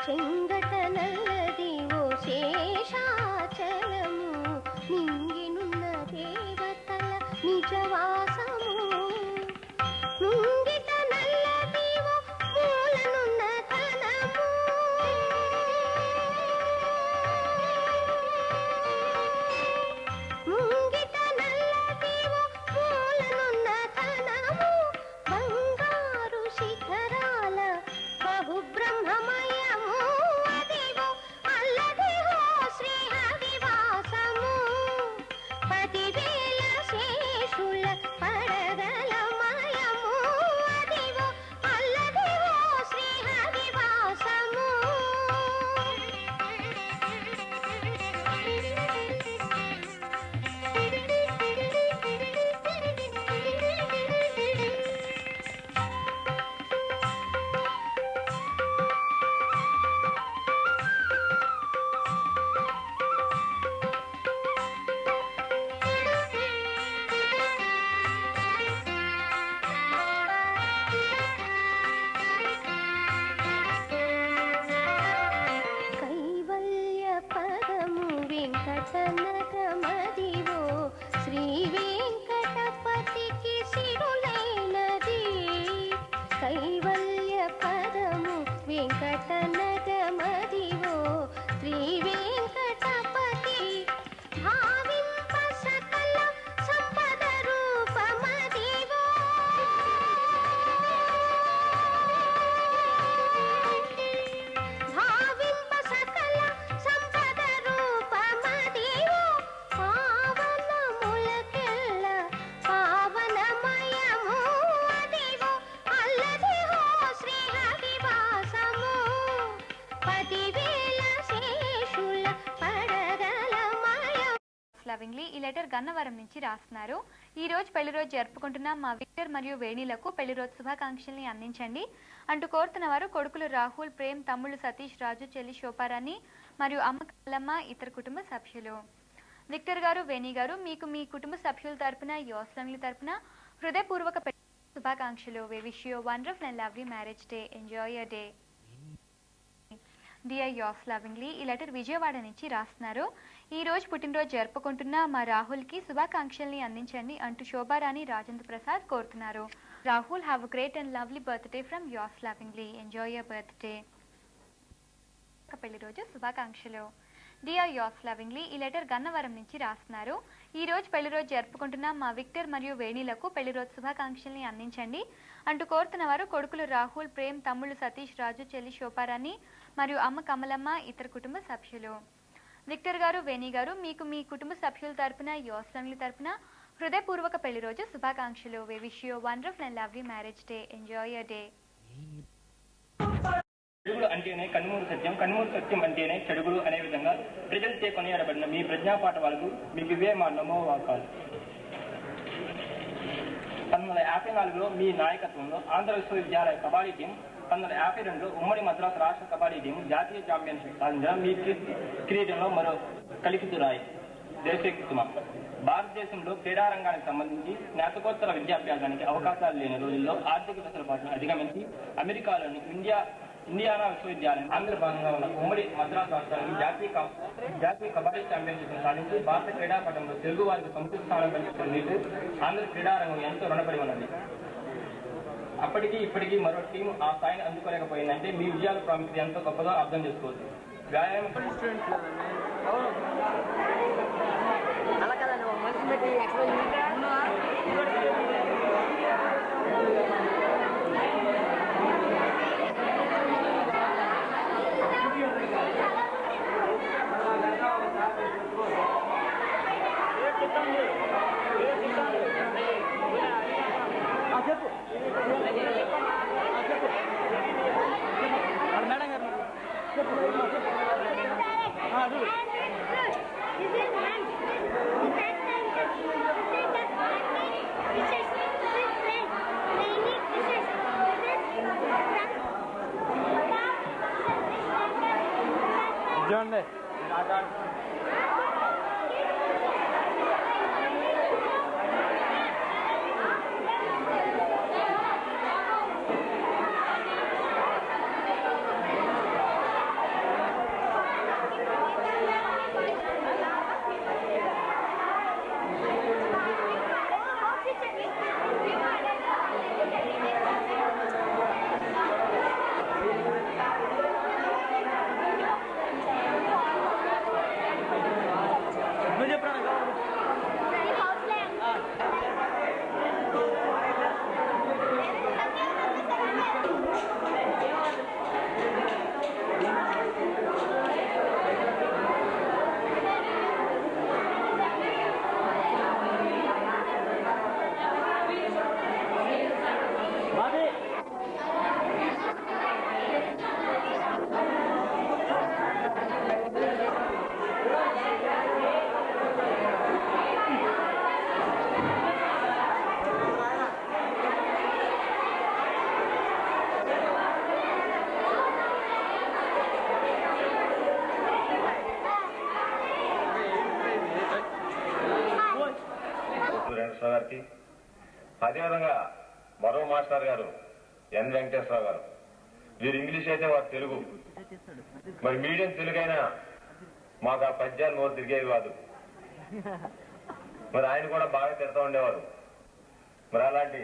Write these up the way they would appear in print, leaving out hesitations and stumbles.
చెంగట నల్లదివో శేషాచలము నింగినున్న దేవతల నిజవాసము ముంగిట నల్లదివో మూలనున్న ధనము ముంగిట నల్లదివో మూలనున్న ధనము బంగారు శిఖరాల బహుబ్రహ్మమయము అదివో అల్లదివో శ్రీ హరివాసము 10,000 శేషుల పడగలమయము అదివో అల్లదివో శ్రీ హరివాసము కైవల్య పదము వెంకటనగమదివో శ్రీ వెంకటపతికి సిరులైనది కైవల్య పదము వెంకటనగమదివో శ్రీ వెంకటపతి భావింప సకల సంపద రూపమదివో భావింప సకల సంపద రూపమదివో పావనములకెల్ల పావనమయము అదివో అల్లదివో శ్రీ హరివాసము 10,000 శేషుల పడగలమయం. లవింగ్లీ ఈ లెటర్ గన్నవరం నుంచి రాస్తున్నారు. ఈ రోజు పెళ్లి రోజు జరుపుకుంటున్న మా విక్టర్ మరియు వేణిలకు పెళ్లి రోజు శుభాకాంక్షల్ని అందించండి అంటూ కోరుతున్న వారు కొడుకులు రాహుల్, ప్రేమ్, తమ్ముళ్ళు సతీష్, రాజు, చెల్లి శోభారాణి మరియు అమ్మ కల్లమ్మ, ఇతర కుటుంబ సభ్యులు. విక్టర్ గారు, వేణి గారు, మీకు మీ కుటుంబ సభ్యుల తరపున, యోస్ ఫ్యామిలీ తరపున హృదయపూర్వక పెళ్లి శుభాకాంక్షలు. We wish you wonderful and lovely marriage day. Enjoy your day. Dear yours lovingly ఈ లెటర్ విజయవాడ నుంచి రాస్తున్నారు. ఈ రోజు పుట్టినరోజు జరుపుకుంటున్న మా రాహుల్కి శుభాకాంక్షల్ని అందించండి అంటూ శోభారాణి, రాజేంద్ర ప్రసాద్ కోరుతున్నారు. Rahul, have a great and lovely birthday from yours lovingly. Enjoy your birthday. పెళ్లి రోజు శుభాకాంక్షలు. డియర్ యోస్ లవింగ్లీ ఈ లెటర్ గన్నవరం నుంచి రాస్తున్నారు. ఈ రోజు పెళ్లి రోజు జరుపుకుంటున్న మా విక్టర్ మరియు వేణిలకు పెళ్లి రోజు శుభాకాంక్షల్ని అందించండి అంటూ కోరుతున్న వారు కొడుకులు రాహుల్, ప్రేమ్, తమ్ముళ్ళు సతీష్, రాజు, చెల్లి శోభారాణి మరియు అమ్మ కమలమ్మ, ఇతర కుటుంబ సభ్యులు. విక్టర్ గారు, వేణి గారు, మీకు మీ కుటుంబ సభ్యుల తరపున, యోస్ ఫ్యామిలీ తరపున హృదయపూర్వక పెళ్లి రోజు శుభాకాంక్షలు. We wish you wonderful and lovely marriage day. Enjoy your day. చెడుగులు అంటేనే కన్నుమూరు సత్యం, కన్నుమూరు సత్యం అంటేనే చెడుగులు అనే విధంగా ప్రజలచే కొనియాడబడిన మీ ప్రజ్ఞాపాఠ వాళ్ళకు మీకు ఇవే మా నమోవాకాలు. 1954లో మీ నాయకత్వంలో ఆంధ్ర విశ్వవిద్యాలయ కబడ్డీ టీం, 1952లో ఉమ్మడి మద్రాసు రాష్ట్ర కబడ్డీ టీం జాతీయ ఛాంపియన్షిప్ సాధించిన మీ క్రీడలో మరో కలికితురాయి దేశోక్తిమ. భారతదేశంలో క్రీడారంగానికి సంబంధించి స్నాతకోత్తర విద్యాభ్యాసానికి అవకాశాలు లేని రోజుల్లో ఆర్థిక వెసులుబాటును అధిగమించి అమెరికాలోని ఇండియానా విశ్వవిద్యాలయం ఆంధ్ర భాగంగా ఉన్న ఉమ్మడి మద్రాసు రాష్ట్రానికి జాతీయ కబడ్డీ ఛాంపియన్షిప్ సాధించి భారత క్రీడాపటంలో తెలుగు వారికి సముచిత స్థానం కల్పించిన మీకు ఆంధ్ర క్రీడారంగం ఎంతో రుణపడి ఉన్నది. అప్పటికీ ఇప్పటికీ మరో టీం ఆ స్థాయిని అందుకోలేకపోయిందంటే మీ విజయాల ప్రాముఖ్యత ఎంతో గొప్పగా అర్థం చేసుకోవచ్చు. వ్యాయామం John Day. అదేవిధంగా మరో మాస్టర్ గారు ఎన్ వెంకటేశ్వరరావు గారు. వీరు ఇంగ్లీష్ అయితే వారు తెలుగు. మరి మీడియం తెలుగైనా మాకు ఆ పద్యాలు నోరు తిరిగేవి కాదు. మరి ఆయన కూడా బాగా తిడతా ఉండేవారు. మరి అలాంటి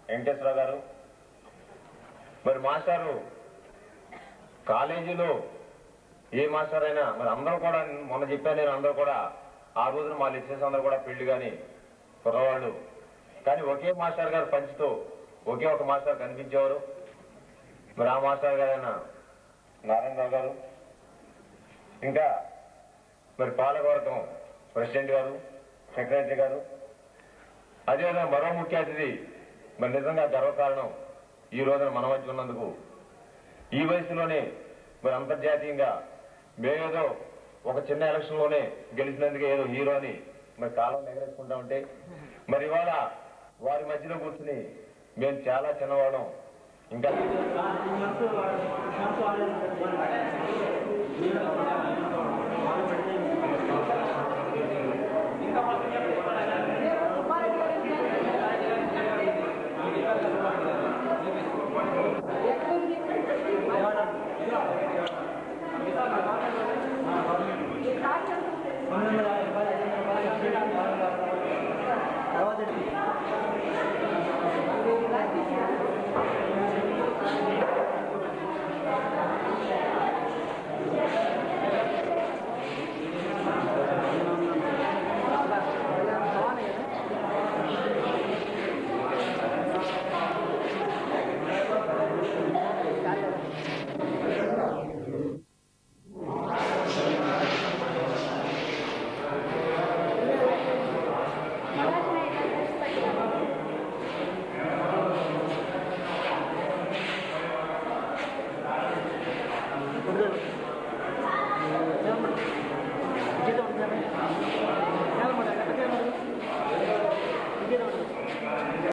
వెంకటేశ్వరరావు గారు. మరి మాస్టారు కాలేజీలో ఏ మాస్టర్ అయినా మరి అందరూ కూడా, మొన్న చెప్పాను నేను, అందరూ కూడా ఆ రోజున మా లెక్చరర్స్ అందరూ కూడా పెళ్లి కానీ కుర్రవాళ్ళు. కానీ ఒకే మాస్టర్ గారు పంచుతూ ఒకే ఒక మాస్టర్ కనిపించేవారు. మరి ఆ మాస్టర్ గారైనా నారాయణరావు గారు. ఇంకా మరి పాలకవర్గం ప్రెసిడెంట్ గారు, సెక్రటరీ గారు. అదేవిధంగా మరో ముఖ్య అతిథి, మరి నిజంగా గర్వకారణం ఈ రోజున మన మధ్య ఉన్నందుకు. ఈ వయసులోనే మరి అంతర్జాతీయంగా మేమేదో ఒక చిన్న ఎలక్షన్ లోనే గెలిచినందుకే ఏదో హీరో అని మరి కాలం ఎగరేసుకుంటా ఉంటే, మరి ఇవాళ వారి మధ్యలో కూర్చుని మేము చాలా చిన్నవాళ్ళం. ఇంకా